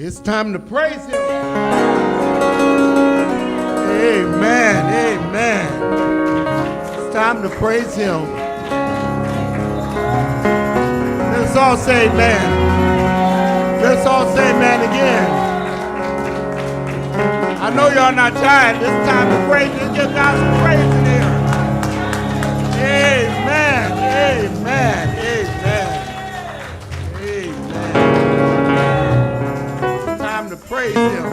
It's time to praise him. Amen. Amen. It's time to praise him. Let's all say amen. Let's all say amen again. I know y'all not tired. It's time to praise. Let's get down some praise in here. Amen. Amen. To praise him.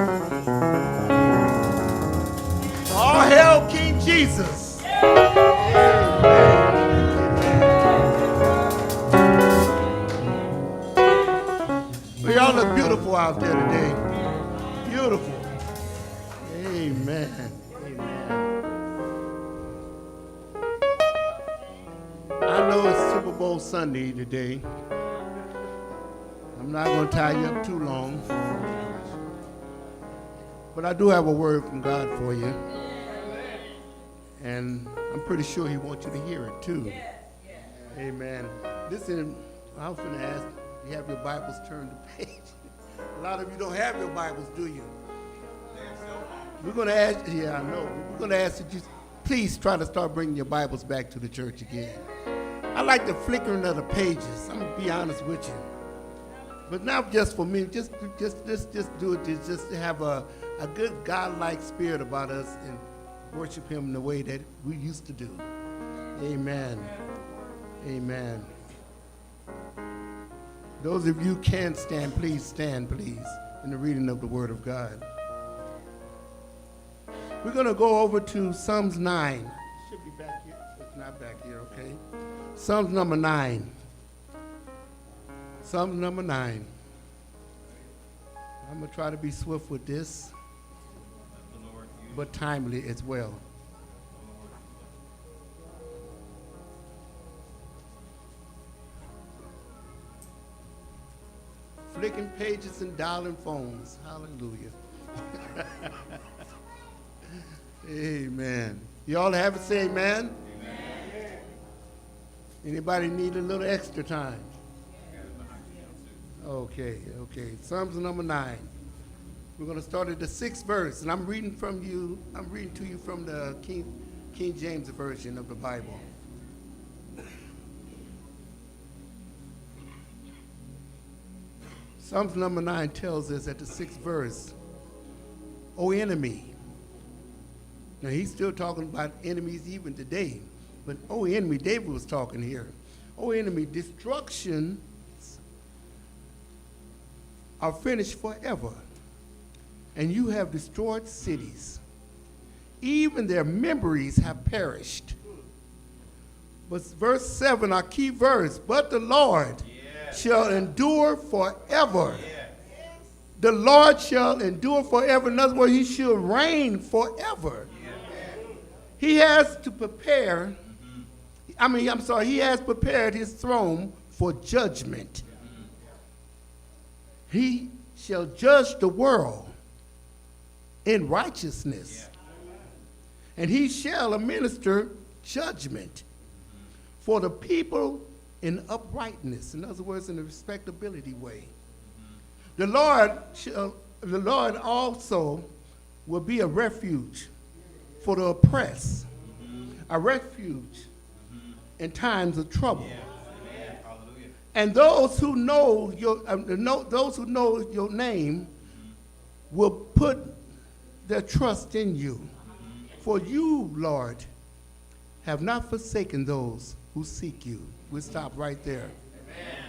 All hail King Jesus. Well, y'all look beautiful out there today. Beautiful. Amen. I know it's Super Bowl Sunday today. I'm not going to tie you up too long. But I do have a word from God for you. And I'm pretty sure he wants you to hear it too. Amen. Listen, I was going to ask, you have your Bibles turned to page. A lot of you don't have your Bibles, do you? We're going to ask, yeah, I know. We're going to ask that you please try to start bringing your Bibles back to the church again. I like the flickering of the pages. I'm going to be honest with you. But not just for me, just do it, just to have a good God-like spirit about us and worship him in the way that we used to do. Amen. Amen. Those of you can stand, please, in the reading of the Word of God. We're going to go over to Psalms 9. It should be back here. It's not back here, okay? Psalms number 9. Psalm number 9. I'm going to try to be swift with this, but timely as well. Flicking pages and dialing phones. Hallelujah. Amen. You all have it, say amen? Amen. Anybody need a little extra time? Okay. Psalms number 9. We're going to start at the 6th verse, and I'm reading to you from the King James Version of the Bible. Psalms number 9 tells us at the 6th verse, O enemy. Now he's still talking about enemies even today, but O enemy, David was talking here. O enemy, destruction are finished forever, and you have destroyed cities. Even their memories have perished. But verse 7, our key verse, but the Lord shall endure forever. The Lord shall endure forever. In other words, he shall reign forever. He has to prepare, he has prepared his throne for judgment. He shall judge the world in righteousness, and he shall administer judgment for the people in uprightness. In other words, in a respectability way. The Lord also will be a refuge for the oppressed, a refuge in times of trouble. And those who know your name will put their trust in you. For you, Lord, have not forsaken those who seek you. We'll stop right there. Amen.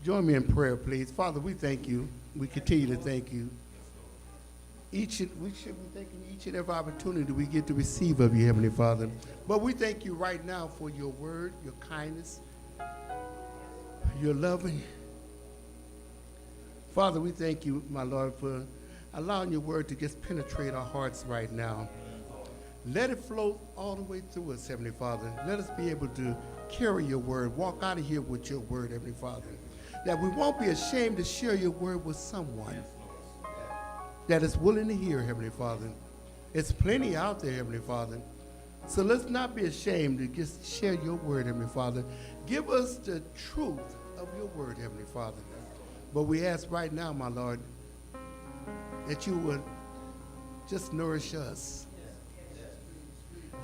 Join me in prayer, please. Father, we thank you. We continue to thank you. We should be thanking each and every opportunity we get to receive of you, Heavenly Father. But we thank you right now for your word, your kindness, your loving. Father, we thank you, my Lord, for allowing your word to just penetrate our hearts right now. Let it flow all the way through us, Heavenly Father. Let us be able to carry your word, walk out of here with your word, Heavenly Father. That we won't be ashamed to share your word with someone that is willing to hear, Heavenly Father. It's plenty out there, Heavenly Father. So let's not be ashamed to just share your word, Heavenly Father. Give us the truth of your word, Heavenly Father. But we ask right now, my Lord, that you would just nourish us.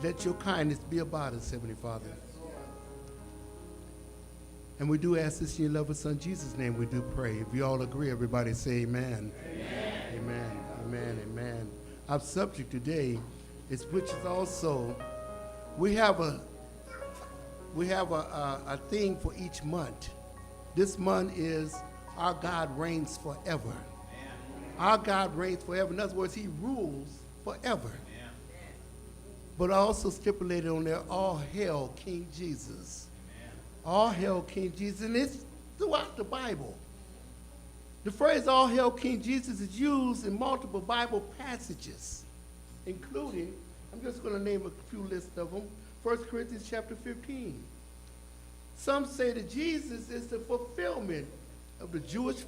Let your kindness be about us, Heavenly Father. And we do ask this in your loving Son, Jesus' name, we do pray. If you all agree, everybody say amen. Amen. Amen. Amen. Amen. Our subject today is, which is also, we have a theme for each month. This month is Our God Reigns Forever. Amen. Our God reigns forever. In other words, he rules forever. Amen. But also stipulated on there, all hail King Jesus. Amen. All hail King Jesus. And it's throughout the Bible. The phrase all hail King Jesus is used in multiple Bible passages, including, I'm just going to name a few lists of them. 1 Corinthians chapter 15. Some say that Jesus is the fulfillment of the Jewish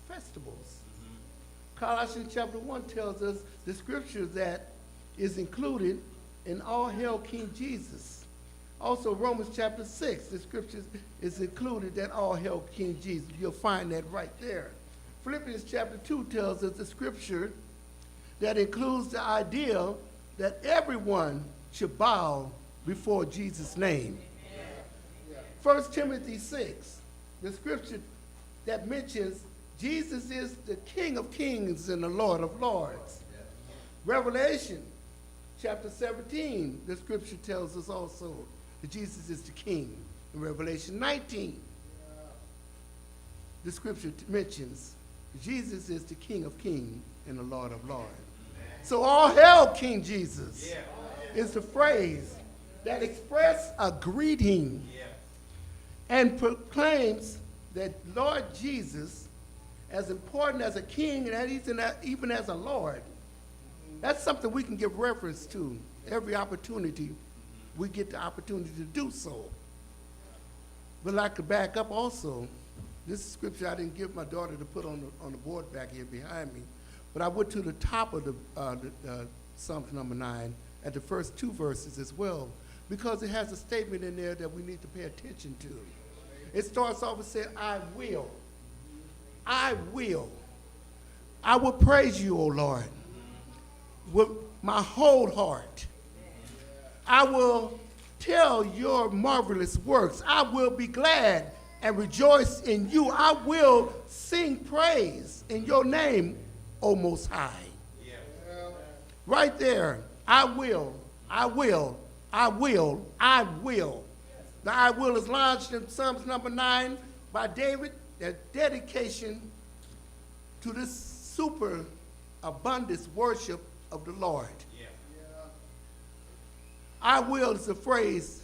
festivals. Colossians chapter 1 tells us the scripture that is included in all hail King Jesus. Also Romans chapter 6, the scripture is included that all hail King Jesus. You'll find that right there. Philippians chapter 2 tells us the scripture that includes the idea that everyone should bow before Jesus' name. 1 Timothy 6, the scripture that mentions Jesus is the King of kings and the Lord of lords. Revelation chapter 17, the scripture tells us also that Jesus is the King. In Revelation 19, the scripture mentions Jesus is the King of kings and the Lord of lords. So all hail King Jesus is the phrase that expresses a greeting and proclaims that Lord Jesus, as important as a king and even as a Lord, that's something we can give reference to every opportunity we get the opportunity to do so. But I'd like to back up also. This scripture I didn't give my daughter to put on the board back here behind me, but I went to the top of the Psalms number 9 at the first two verses as well, because it has a statement in there that we need to pay attention to. It starts off and says, I will. I will. I will praise you, O Lord, with my whole heart. I will tell your marvelous works. I will be glad and rejoice in you. I will sing praise in your name, O Most High. Yeah. Right there, I will, I will, I will, I will. The I will is launched in Psalms number 9 by David, that dedication to this super abundance worship of the Lord. Yeah. I will is a phrase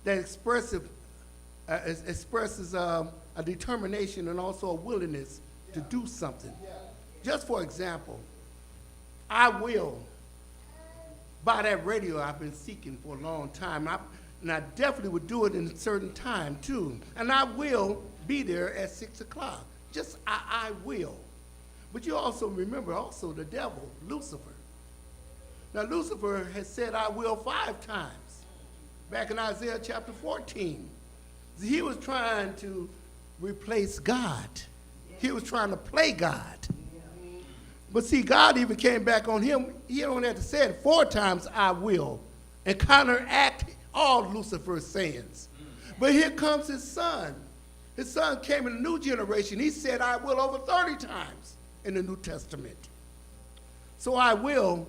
that expresses a determination and also a willingness to do something. Just for example, I will buy that radio I've been seeking for a long time. And I definitely would do it in a certain time too. And I will be there at 6 o'clock. Just I will. But you also remember also the devil, Lucifer. Now Lucifer has said I will 5 times. Back in Isaiah chapter 14. He was trying to replace God. He was trying to play God. But see, God even came back on him. He only had to say it 4 times, I will, and counteract all Lucifer's sayings. But here comes his son. His son came in a new generation. He said, I will over 30 times in the New Testament. So I will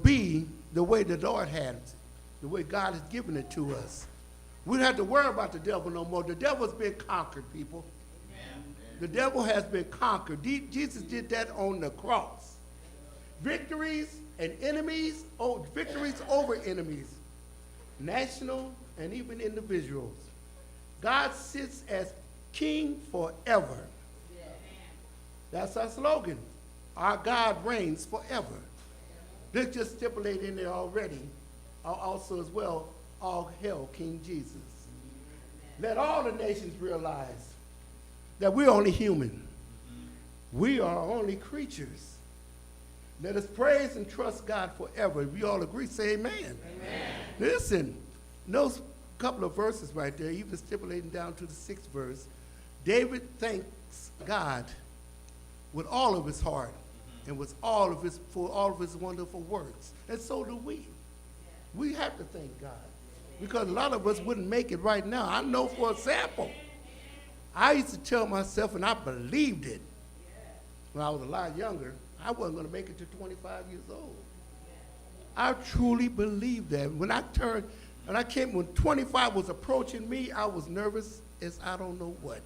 be the way the Lord had it, the way God has given it to us. We don't have to worry about the devil no more. The devil's been conquered, people. Amen. The devil has been conquered. Jesus did that on the cross. Victories and enemies, victories over enemies, national and even individuals. God sits as king forever. That's our slogan. Our God reigns forever. This just stipulated in there already. Also as well, all hail King Jesus. Let all the nations realize that we're only human. We are only creatures. Let us praise and trust God forever. If we all agree, say amen. Amen. Listen, those couple of verses right there, even stipulating down to the 6th verse, David thanks God with all of his heart and with for all of his wonderful works. And so do we. We have to thank God because a lot of us wouldn't make it right now. I know, for example, I used to tell myself, and I believed it when I was a lot younger, I wasn't going to make it to 25 years old. I truly believed that. When 25 was approaching me, I was nervous as I don't know what.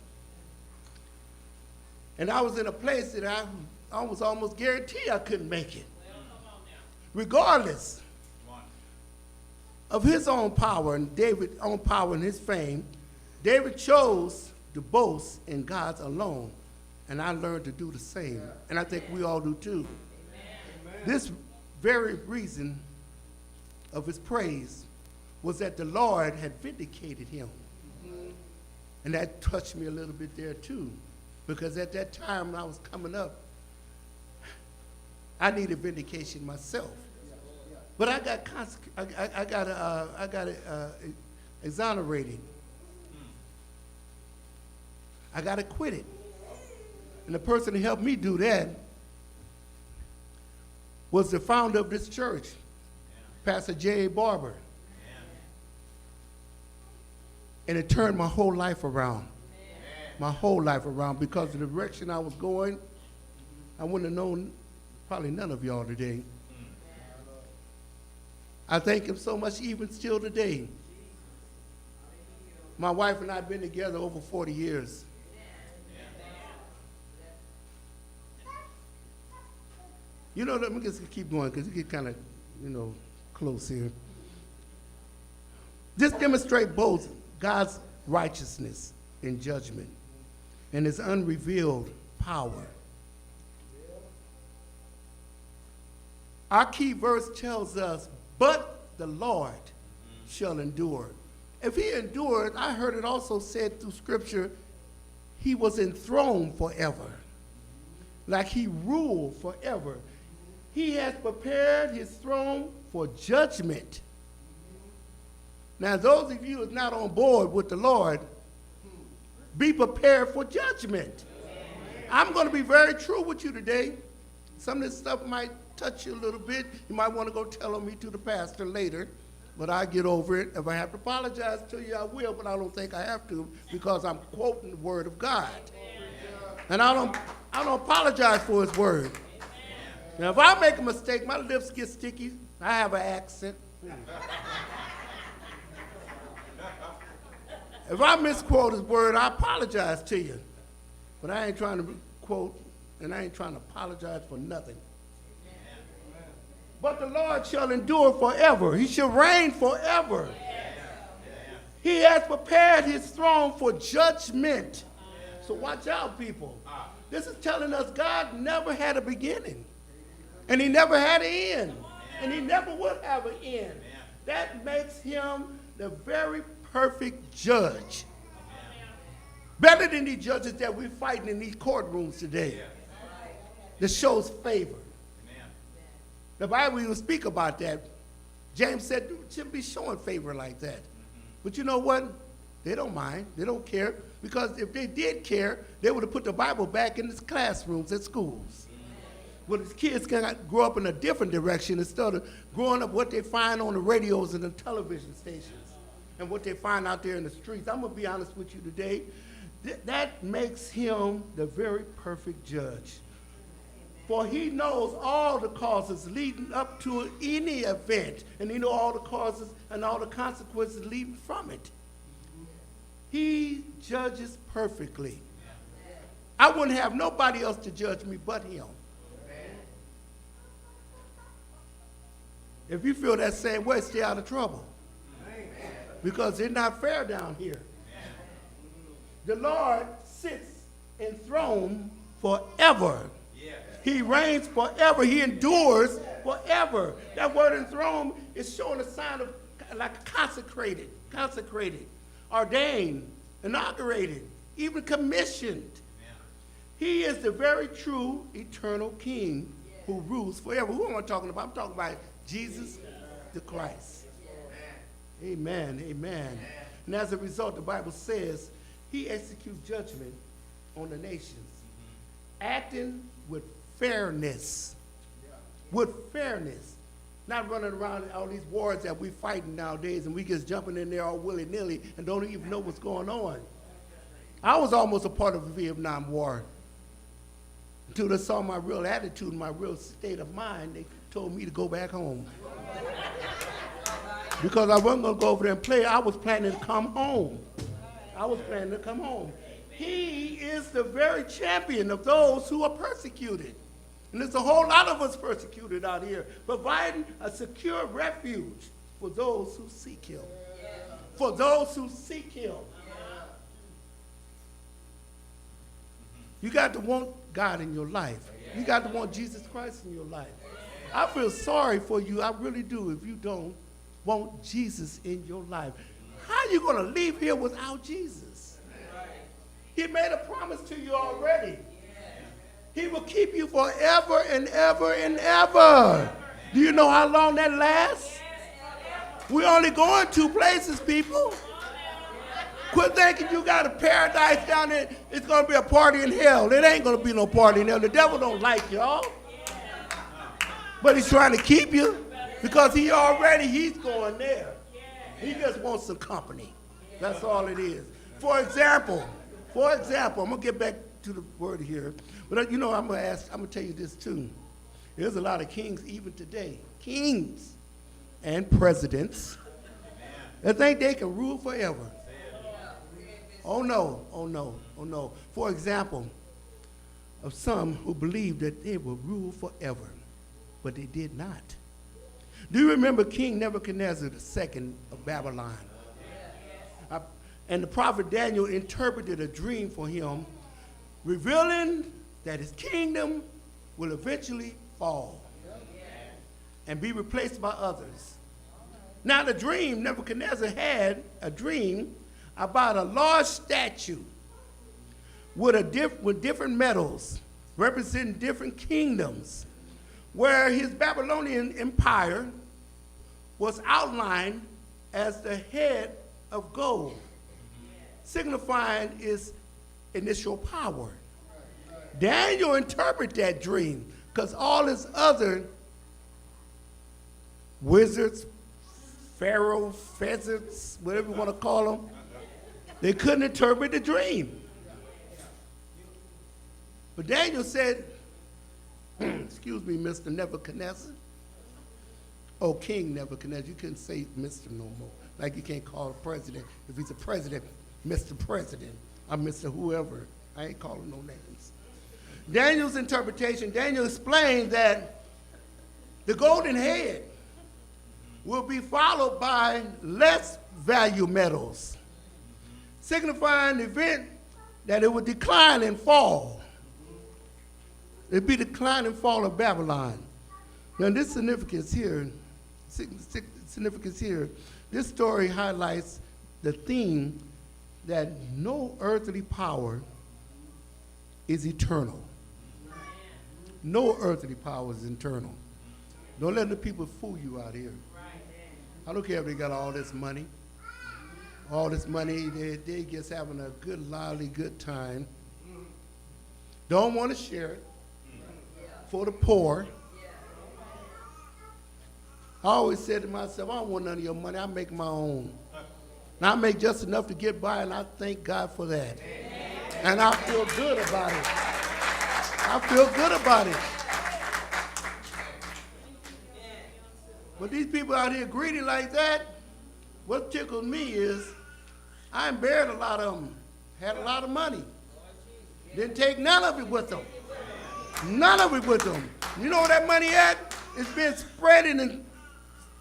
And I was in a place that I was almost guaranteed I couldn't make it. Regardless of his own power and David's own power and his fame, David chose to boast in God's alone. And I learned to do the same. And I think we all do too. Amen. This very reason of his praise was that the Lord had vindicated him. And that touched me a little bit there too. Because at that time when I was coming up, I needed vindication myself. But I got exonerated. I got acquitted. And the person who helped me do that was the founder of this church, Pastor J.A. Barber. And it turned my whole life around. My whole life around, because of the direction I was going. I wouldn't have known probably none of y'all today. I thank him so much even still today. My wife and I have been together over 40 years. You know, let me just keep going because it get kind of, close here. This demonstrates both God's righteousness in judgment and his unrevealed power. Our key verse tells us, but the Lord shall endure. If he endured, I heard it also said through Scripture, he was enthroned forever. Like he ruled forever. He has prepared his throne for judgment. Now, those of you who are not on board with the Lord, be prepared for judgment. I'm going to be very true with you today. Some of this stuff might touch you a little bit. You might want to go tell me to the pastor later, but I'll get over it. If I have to apologize to you, I will, but I don't think I have to because I'm quoting the word of God. And I don't apologize for his word. Now, if I make a mistake, my lips get sticky. I have an accent. If I misquote his word, I apologize to you. But I ain't trying to quote, and I ain't trying to apologize for nothing. Amen. But the Lord shall endure forever. He shall reign forever. Yes. He has prepared his throne for judgment. So watch out, people. This is telling us God never had a beginning. And he never had an end. And he never would have an end. That makes him the very perfect judge. Better than these judges that we're fighting in these courtrooms today. That shows favor. The Bible even speak about that. James said, you shouldn't be showing favor like that. But you know what? They don't mind. They don't care. Because if they did care, they would have put the Bible back in the classrooms at schools. Well, the kids can grow up in a different direction instead of growing up what they find on the radios and the television stations and what they find out there in the streets. I'm going to be honest with you today. That makes him the very perfect judge. For he knows all the causes leading up to any event, and he knows all the causes and all the consequences leading from it. He judges perfectly. I wouldn't have nobody else to judge me but him. If you feel that same way, stay out of trouble. Because it's not fair down here. The Lord sits enthroned forever. He reigns forever. He endures forever. That word enthroned is showing a sign of like consecrated, ordained, inaugurated, even commissioned. He is the very true eternal King who rules forever. Who am I talking about? I'm talking about Jesus the Christ. Amen, amen. And as a result, the Bible says he executes judgment on the nations, acting with fairness. With fairness. Not running around all these wars that we fighting nowadays and we just jumping in there all willy-nilly and don't even know what's going on. I was almost a part of the Vietnam War. Until they saw my real attitude, my real state of mind, they told me to go back home. Because I wasn't going to go over there and play. I was planning to come home. He is the very champion of those who are persecuted. And there's a whole lot of us persecuted out here, providing a secure refuge for those who seek him. For those who seek him. You got to want God in your life. You got to want Jesus Christ in your life. I feel sorry for you, I really do, if you don't want Jesus in your life. How are you going to leave here without Jesus? He made a promise to you already. He will keep you forever and ever and ever. Do you know how long that lasts? We're only going two places, people. Quit thinking you got a paradise down there. It's going to be a party in hell. It ain't going to be no party in hell. The devil don't like y'all. But he's trying to keep you because he's going there. He just wants some company. That's all it is. For example, I'm going to get back to the word here. But I'm going to tell you this too. There's a lot of kings even today. Kings and presidents that think they can rule forever. Oh no. For example, of some who believed that they would rule forever, but they did not. Do you remember King Nebuchadnezzar II of Babylon? And the prophet Daniel interpreted a dream for him, revealing that his kingdom will eventually fall and be replaced by others. Now the dream, Nebuchadnezzar had a dream about a large statue with different metals representing different kingdoms, where his Babylonian empire was outlined as the head of gold, signifying its initial power. Daniel interpreted that dream because all his other wizards, pharaoh, pheasants, whatever you want to call them, they couldn't interpret the dream. But Daniel said, excuse me, Mr. Nebuchadnezzar. Oh, King Nebuchadnezzar. You couldn't say Mr. no more. Like you can't call a president. If he's a president, Mr. President. I'm Mr. Whoever. I ain't calling no names. Daniel's interpretation, Daniel explained that the golden head will be followed by less value metals, signifying the event that it would decline and fall. It'd be the decline and fall of Babylon. Now this significance here, this story highlights the theme that no earthly power is eternal. No earthly power is eternal. Don't let the people fool you out here. I don't care if they got all this money. They just having a good, lively, good time. Don't want to share it for the poor. I always said to myself, I don't want none of your money. I make my own. And I make just enough to get by, and I thank God for that. And I feel good about it. But these people out here greedy like that, what tickles me is I buried a lot of them, had a lot of money. Didn't take none of it with them. None of it with them. You know where that money at? It's been spread and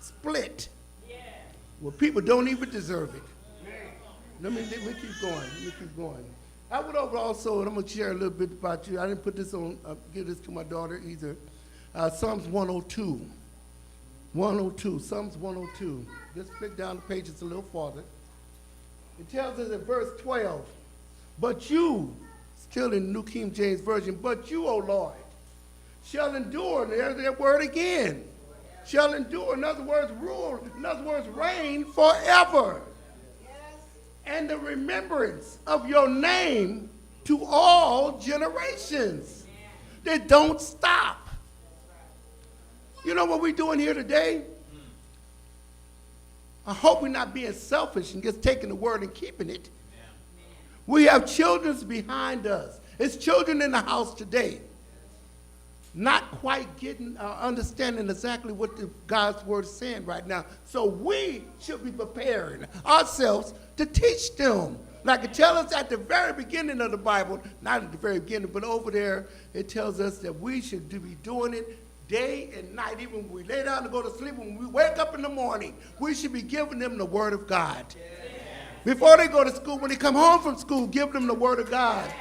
split. Well, people don't even deserve it. Let me keep going. I would also, and I'm going to share a little bit about you. I didn't put this on, give this to my daughter either. Psalms 102. Psalms 102. Just flick down the page just a little farther. It tells us in verse 12, but you, still in the New King James Version, but you, O Lord, shall endure. There's that word again. Shall endure. In other words, rule. In other words, reign forever. and the remembrance of your name to all generations. They don't stop. You know what we're doing here today? I hope we're not being selfish and just taking the word and keeping it. We have children behind us. It's children in the house today, not quite getting understanding exactly what God's word is saying right now. So we should be preparing ourselves to teach them. Like it tells us at the very beginning of the Bible, not at the very beginning, but over there, it tells us that we should be doing it day and night. Even when we lay down to go to sleep, when we wake up in the morning, we should be giving them the word of God. Before they go to school, when they come home from school, give them the word of God.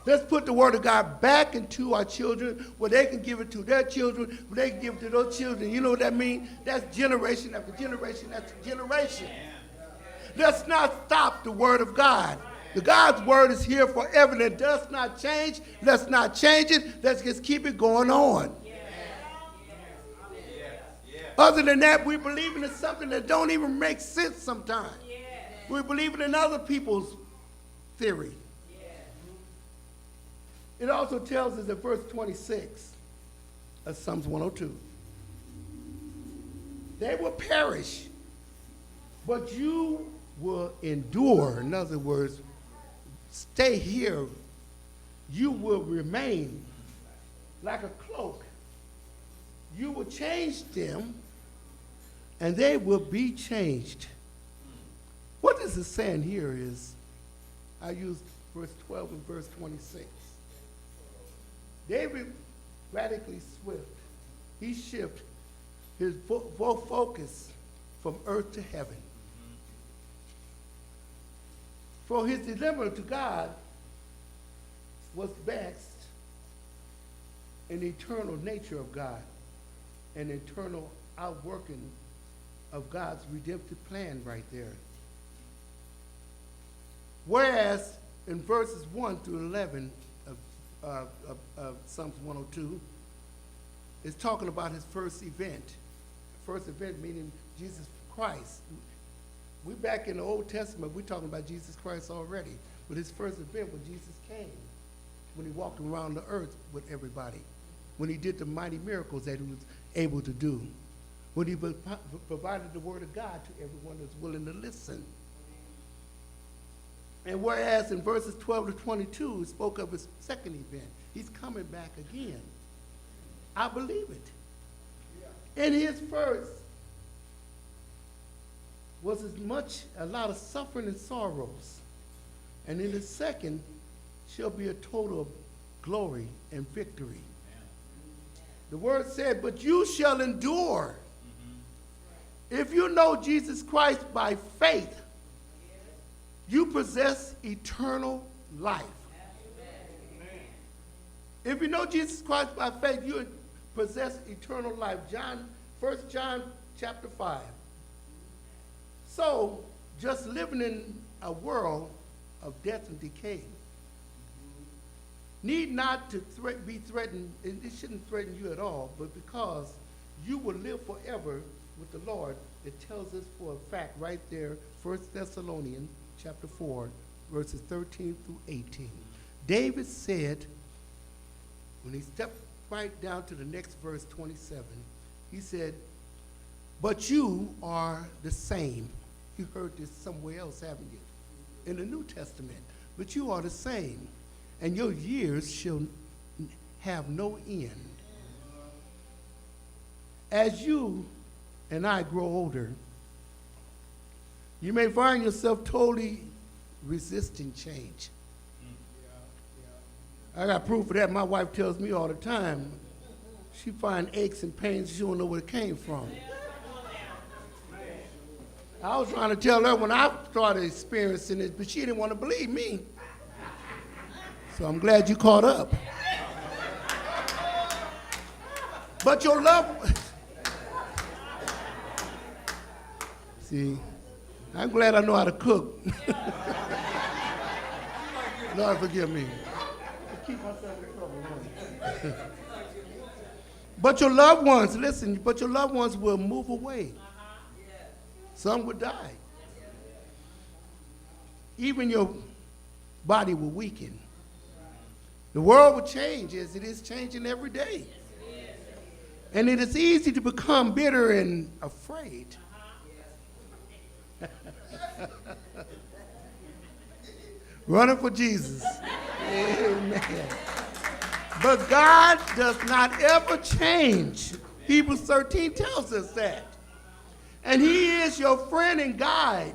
Let's put the word of God back into our children where they can give it to their children, where they can give it to those children. You know what that means? That's generation after generation after generation. Let's not stop the word of God. The God's word is here forever and it does not change. Let's not change it. Let's just keep it going on. Other than that, we're believing in something that don't even make sense sometimes. We're believing in other people's theory. It also tells us in verse 26 of Psalms 102, they will perish, but you will endure. In other words, stay here. You will remain like a cloak. You will change them, and they will be changed. What this is saying here is, I used verse 12 and verse 26. David radically swift. He shifted his focus from earth to heaven. For his deliverance to God was based in the eternal nature of God and eternal outworking of God's redemptive plan right there. Whereas in verses 1 through 11 of Psalms 102, it's talking about his first event. First event meaning Jesus Christ. We're back in the Old Testament, we're talking about Jesus Christ already. But his first event when Jesus came, when he walked around the earth with everybody, when he did the mighty miracles that he was able to do, when he provided the word of God to everyone that's willing to listen. And whereas in verses 12 to 22, it spoke of his second event. He's coming back again. I believe it. In his first was a lot of suffering and sorrows. And in his second shall be a total of glory and victory. The word said, but you shall endure. If you know Jesus Christ by faith, you possess eternal life. If you know Jesus Christ by faith, you possess eternal life. 1 John chapter 5. So, just living in a world of death and decay need not to be threatened, and it shouldn't threaten you at all, but because you will live forever with the Lord, it tells us for a fact right there, 1 Thessalonians chapter 4, verses 13 through 18. David said, when he stepped right down to the next verse, 27, he said, but you are the same. You heard this somewhere else, haven't you? In the New Testament. But you are the same, and your years shall have no end. As you and I grow older, you may find yourself totally resisting change. I got proof of that. My wife tells me all the time. She finds aches and pains, she don't know where it came from. I was trying to tell her when I started experiencing it, but she didn't want to believe me. So I'm glad you caught up. But your love, see, I'm glad I know how to cook. Lord, forgive me. I keep myself in trouble. But your loved ones, listen, but your loved ones will move away. Some will die. even your body will weaken. The world will change as it is changing every day. And it is easy to become bitter and afraid. Running for Jesus. Amen. But God does not ever change. Hebrews 13 tells us that. And he is your friend and guide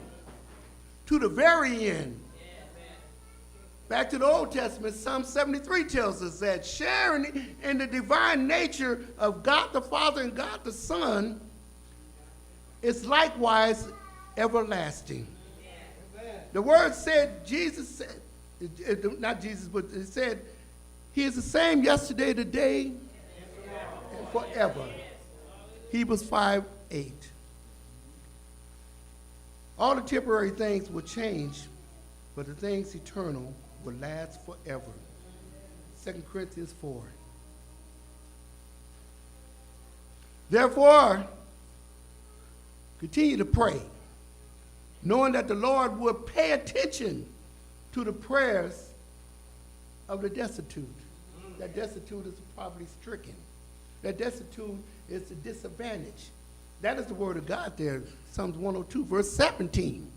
to the very end. Back to the Old Testament, Psalm 73 tells us that sharing in the divine nature of God the Father and God the Son is likewise everlasting. The word said, Jesus said, not Jesus, but it said, he is the same yesterday, today, and forever. Hebrews 5:8. All the temporary things will change, but the things eternal will last forever. 2 Corinthians 4. Therefore, continue to pray, knowing that the Lord will pay attention to the prayers of the destitute. That destitute is probably stricken. That destitute is a disadvantage. That is the word of God there, Psalms 102, verse 17.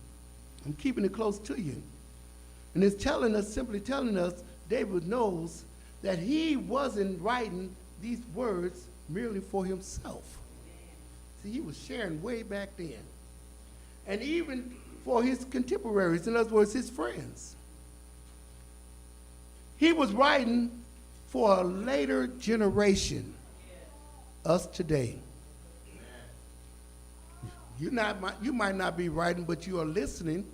I'm keeping it close to you. And it's telling us, simply telling us, David knows that he wasn't writing these words merely for himself. See, he was sharing way back then. And even for his contemporaries, in other words, his friends. He was writing for a later generation, us today. You might not be writing, but you are listening,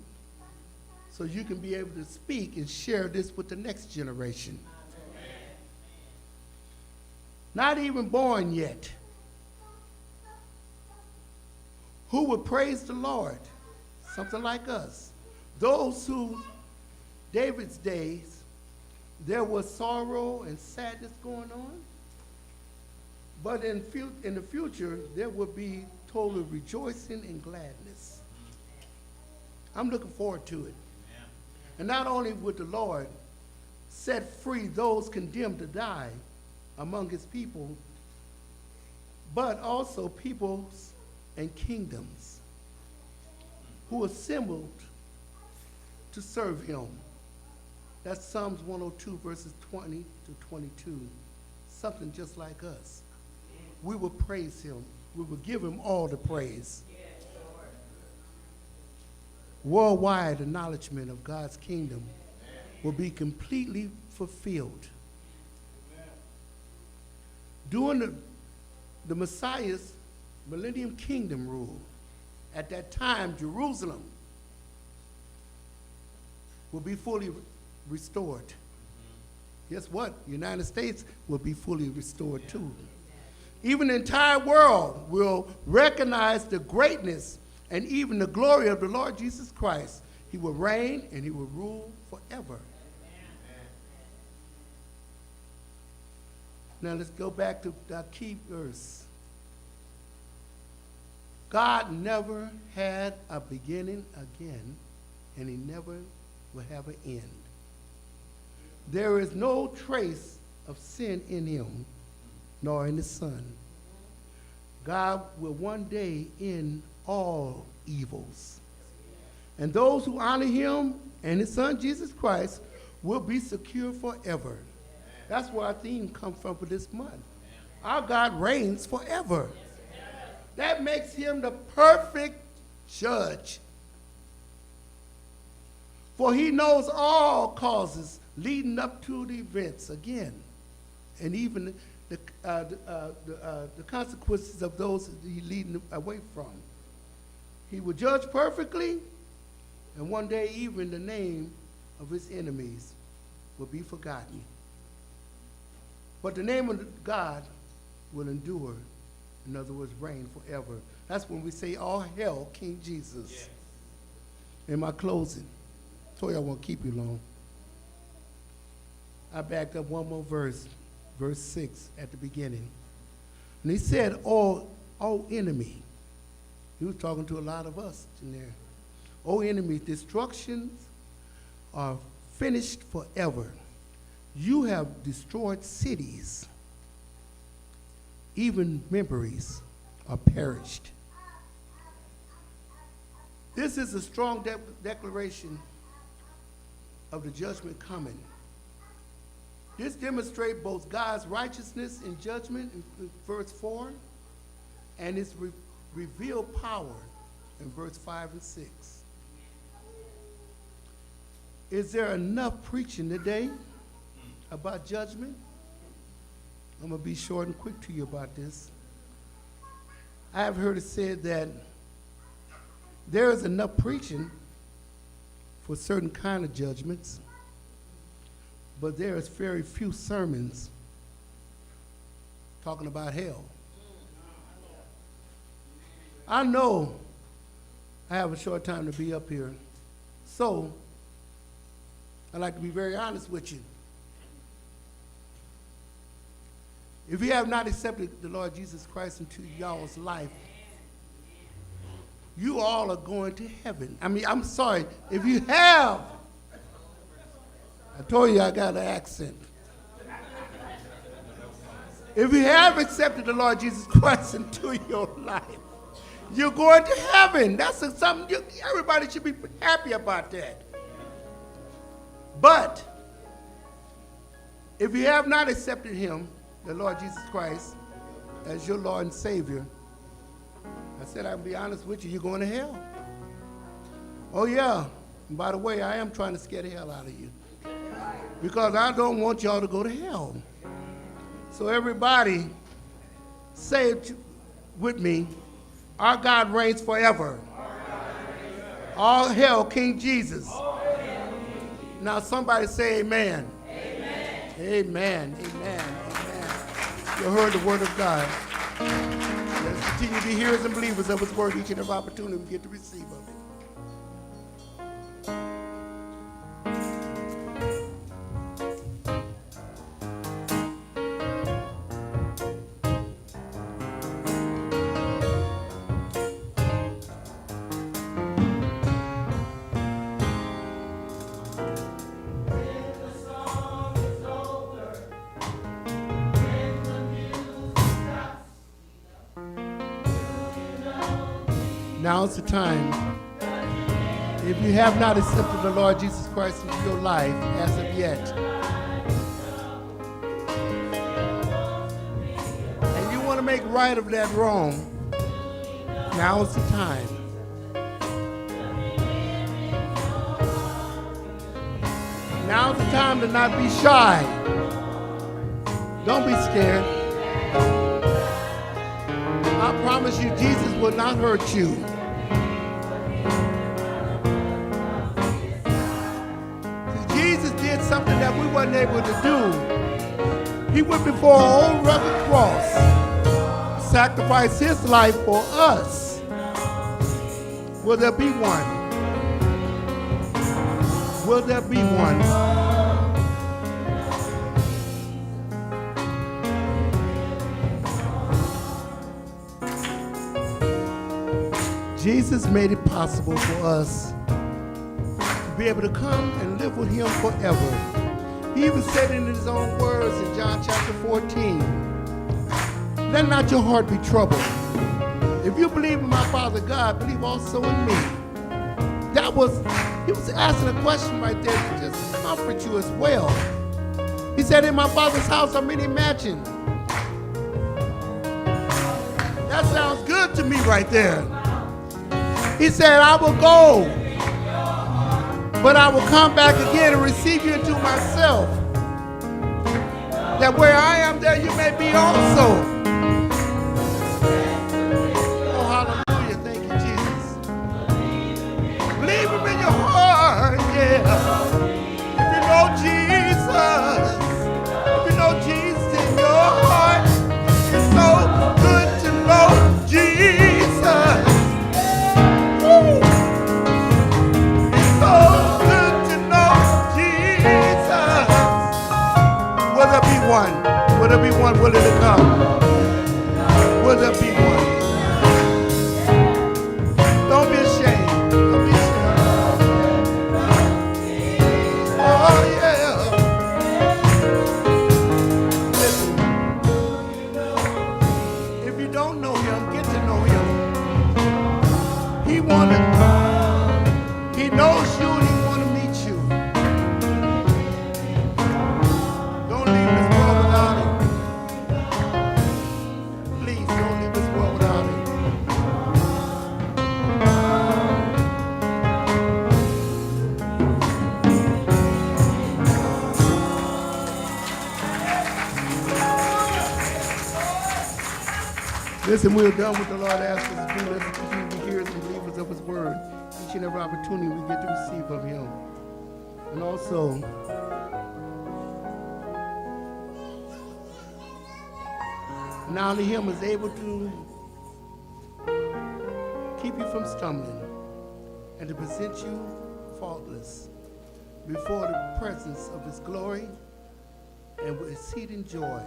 so you can be able to speak and share this with the next generation. Not even born yet. Who would praise the Lord? Something like us. Those who, David's days, there was sorrow and sadness going on, but in the future, there will be total rejoicing and gladness. I'm looking forward to it. And not only would the Lord set free those condemned to die among his people, but also peoples and kingdoms who assembled to serve him. That's Psalms 102, verses 20 to 22. Something just like us. We will praise him. We will give him all the praise. Worldwide acknowledgement of God's kingdom will be completely fulfilled. During the Messiah's millennium kingdom rule, at that time, Jerusalem will be fully restored. Guess what? The United States will be fully restored too. Even the entire world will recognize the greatness and even the glory of the Lord Jesus Christ. He will reign and he will rule forever. Now let's go back to our key verse. God never had a beginning again, and he never will have an end. There is no trace of sin in him, nor in his Son. God will one day end all evils. And those who honor him and his Son, Jesus Christ, will be secure forever. That's where our theme comes from for this month. Our God reigns forever. That makes him the perfect judge. For he knows all causes leading up to the events again, and even the consequences of those he leading away from. He will judge perfectly, and one day even the name of his enemies will be forgotten. But the name of God will endure. In other words, reign forever. That's when we say, all hail King Jesus. Yes. In my closing, told you I won't keep you long. I backed up one more verse, verse 6 at the beginning. And he said, oh enemy. He was talking to a lot of us in there. Oh enemy, destructions are finished forever. You have destroyed cities. Even memories are perished. This is a strong declaration of the judgment coming. This demonstrates both God's righteousness in judgment in verse 4 and his revealed power in verse 5 and 6. Is there enough preaching today about judgment? I'm going to be short and quick to you about this. I have heard it said that there is enough preaching for certain kind of judgments, but there is very few sermons talking about hell. I know I have a short time to be up here, so I'd like to be very honest with you. If you have not accepted the Lord Jesus Christ into y'all's life, you all are going to heaven. I mean, I'm sorry. If you have, I told you I got an accent. If you have accepted the Lord Jesus Christ into your life, you're going to heaven. That's something everybody should be happy about that. But if you have not accepted him, the Lord Jesus Christ, as your Lord and Savior, I said I'll be honest with you, you're going to hell. Oh yeah, and by the way, I am trying to scare the hell out of you, because I don't want y'all to go to hell. So everybody, say it with me, our God reigns forever. All hail King Jesus. Now somebody say amen. Amen. Amen. Amen. You heard the word of God. Let's continue to be hearers and believers of his word each and every opportunity we get to receive of it. Now's the time. If you have not accepted the Lord Jesus Christ into your life as of yet, and you want to make right of that wrong, now's the time. Now's the time to not be shy. Don't be scared. I promise you, Jesus will not hurt you. See, Jesus did something that we weren't able to do. He went before an old rugged cross, sacrificed his life for us. Will there be one? Will there be one? Jesus made it possible for us to be able to come and live with him forever. He even said it in his own words in John chapter 14. Let not your heart be troubled. If you believe in my Father God, believe also in me. He was asking a question right there to just comfort you as well. He said, in my Father's house are many mansions. That sounds good to me right there. He said, I will go, but I will come back again and receive you into myself, that where I am, there you may be also. Oh, hallelujah. Thank you, Jesus. Believe him in your heart, yeah. If you know Jesus, if you know Jesus in your heart, it's so good to know Jesus. Will there be one willing to come? Listen, we're done with the Lord asked us to do. Let's continue to be hearers and believers of his word. Each and every opportunity we get to receive of him. And also, now only him is able to keep you from stumbling and to present you faultless before the presence of his glory and with exceeding joy.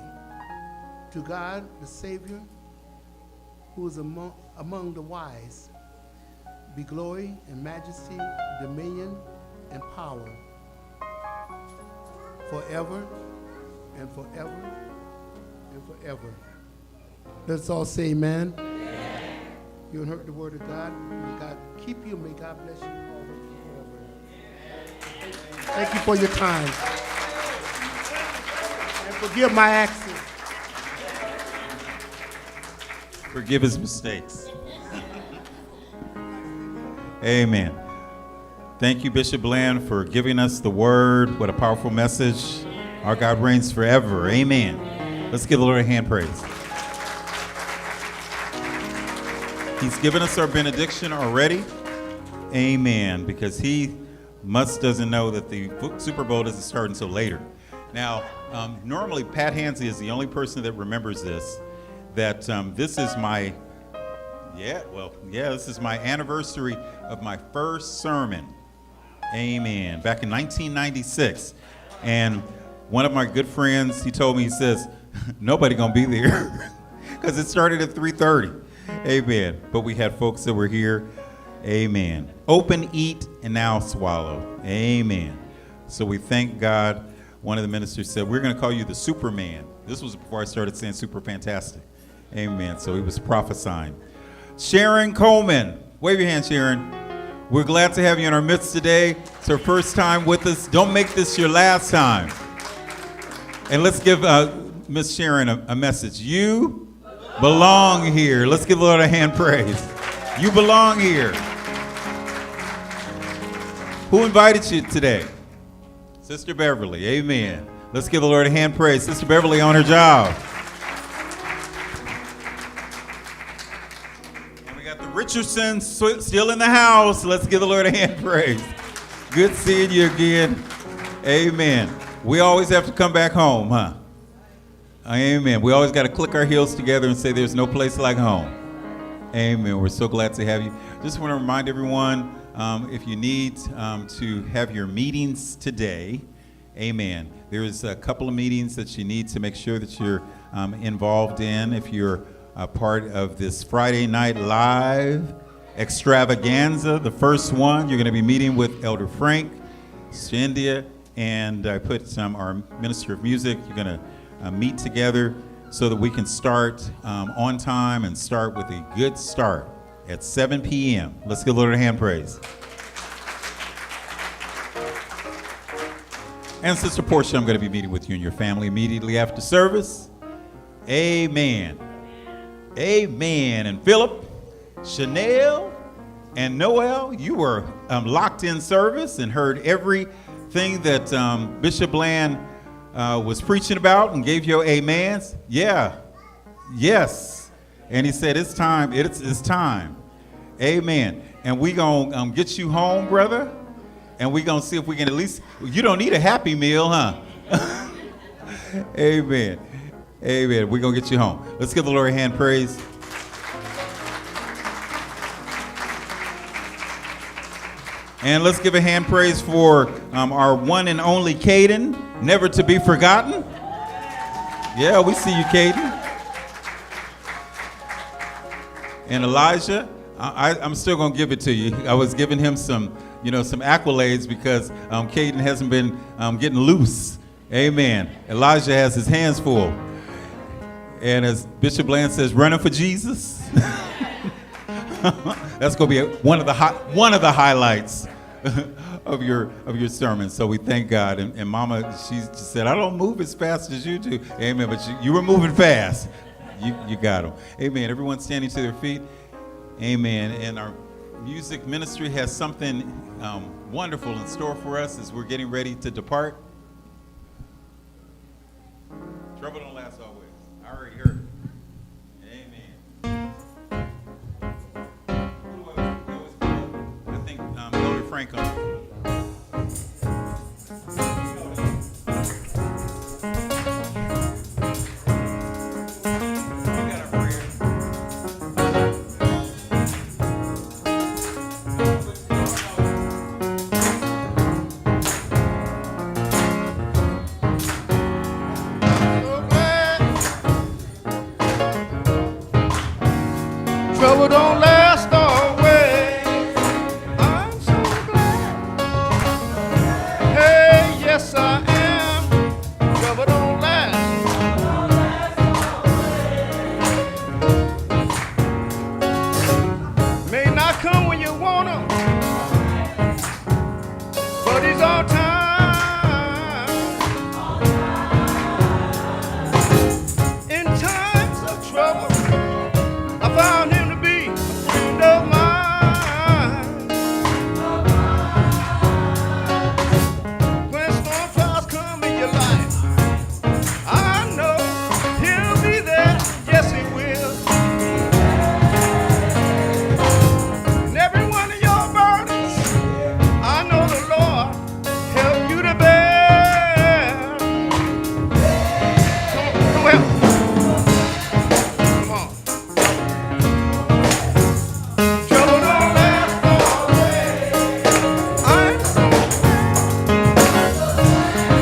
To God, the Savior, who is among the wise, be glory and majesty, dominion and power, forever and forever and forever. Let's all say amen. Amen. You heard the word of God. May God keep you. May God bless you. Thank you for your time. And forgive my accent. Forgive his mistakes. Amen. Thank you, Bishop Bland, for giving us the word. What a powerful message. Our God reigns forever. Amen. Let's give the Lord a hand praise. He's given us our benediction already. Amen. Because he doesn't know that the Super Bowl doesn't start until later. Now, normally Pat Hansey is the only person that remembers this. That this is my, this is my anniversary of my first sermon. Amen. Back in 1996. And one of my good friends, he told me, he says, nobody gonna be there because it started at 3:30. Amen. But we had folks that were here. Amen. Open, eat, and now swallow. Amen. So we thank God. One of the ministers said, we're going to call you the Superman. This was before I started saying super fantastic. Amen. So he was prophesying. Sharon Coleman. Wave your hand, Sharon. We're glad to have you in our midst today. It's her first time with us. Don't make this your last time. And let's give Miss Sharon a message. You belong here. Let's give the Lord a hand praise. You belong here. Who invited you today? Sister Beverly. Amen. Let's give the Lord a hand praise. Sister Beverly on her job. And we got the Richardsons still in the house. Let's give the Lord a hand praise. Good seeing you again. Amen. We always have to come back home, huh? Amen. We always got to click our heels together and say there's no place like home. Amen. We're so glad to have you. Just want to remind everyone, if you need to have your meetings today, amen. There's a couple of meetings that you need to make sure that you're involved in. If you're a part of this Friday Night Live extravaganza, the first one, you're going to be meeting with Elder Frank, India, and I put our Minister of Music. You're going to meet together so that we can start on time and start with a good start at 7 p.m. Let's give the Lord a hand praise. And Sister Portia, I'm going to be meeting with you and your family immediately after service. Amen. Amen. And Philip, Chanel, and Noel, you were locked in service and heard everything that Bishop Bland was preaching about and gave your amens. Yeah. Yes. And he said, it's time. It's time. Amen. And we going to get you home, brother. And we going to see if we can at least, you don't need a Happy Meal, huh? Amen. Amen. We're going to get you home. Let's give the Lord a hand praise. And let's give a hand praise for our one and only Caden, never to be forgotten. Yeah, we see you, Caden. And Elijah, I'm still going to give it to you. I was giving him some accolades because Caden hasn't been getting loose. Amen. Elijah has his hands full. And as Bishop Bland says, running for Jesus. That's going to be one of the highlights of your sermon. So we thank God. And Mama, she just said, I don't move as fast as you do. Amen. But you were moving fast. You got them. Amen. Everyone standing to their feet. Amen. And our music ministry has something wonderful in store for us as we're getting ready to depart. Trouble don't last always. I already heard it. Amen. Frank on. Trouble don't last always. I'm so glad. Hey, yes I am. Trouble don't last. May not come when you want 'em, but he's on time. In times of trouble, I found him to be a friend of mine. When storm clouds come in your life, I know he'll be there. Yes, he will. And every one of your burdens, I know the Lord help you to bear. Come on, come on. Trouble don't last always. I'm so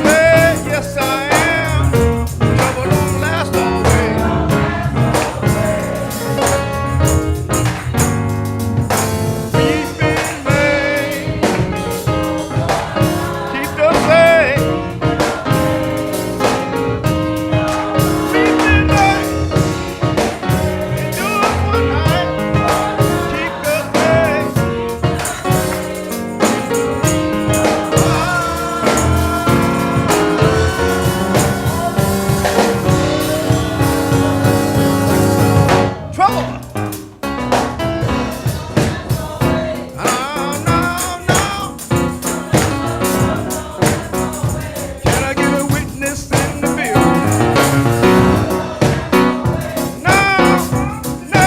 hey, yes I am. Trouble don't last always. We've been made. Keep the faith. We've been made. Endure one night. Keep the faith. Trouble. No. Can I get a witness in the building? No. No.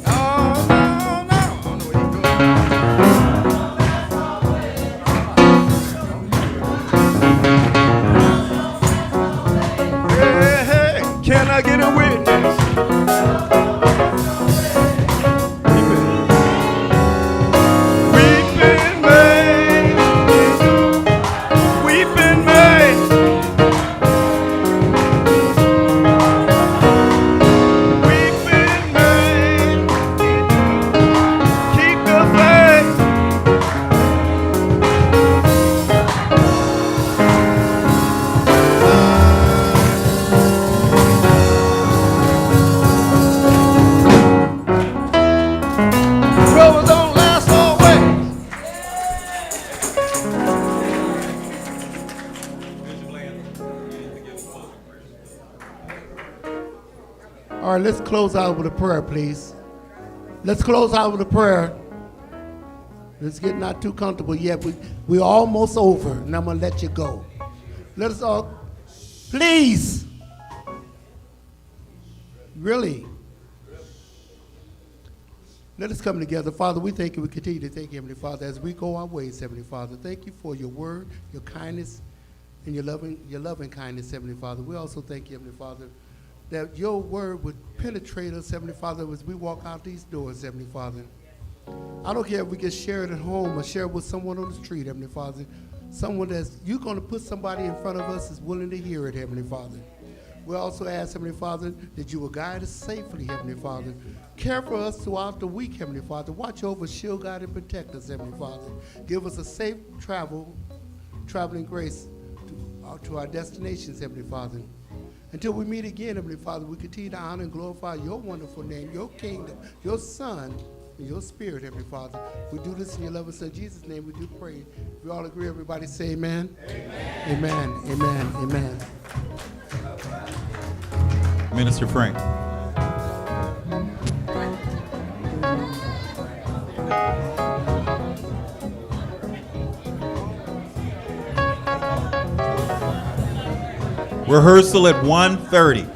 I don't know what he's doing. Hey, can I get a witness? We've been made. We've been made. We've been made. Keep the faith. Trouble don't last always. All right, let's close out with a prayer, please. Let's close out with a prayer. Let's get not too comfortable yet. We're almost over, and I'm going to let you go. Let us all, please. Really. Let us come together. Father, we thank you. We continue to thank you, Heavenly Father, as we go our ways, Heavenly Father. Thank you for your word, your kindness, and your loving kindness, Heavenly Father. We also thank you, Heavenly Father, that your word would penetrate us, Heavenly Father, as we walk out these doors, Heavenly Father. I don't care if we can share it at home or share it with someone on the street, Heavenly Father. Someone that's, you're going to put somebody in front of us that's willing to hear it, Heavenly Father. We also ask, Heavenly Father, that you will guide us safely, Heavenly Father. Care for us throughout the week, Heavenly Father. Watch over, shield, guide, and protect us, Heavenly Father. Give us a safe traveling grace to our destinations, Heavenly Father. Until we meet again, Heavenly Father, we continue to honor and glorify your wonderful name, your kingdom, your Son, and your Spirit, Heavenly Father. We do this in your loving Son, Jesus' name. We do pray. We all agree, everybody say amen. Amen. Amen. Amen. Amen. Minister Frank. Rehearsal at 1:30.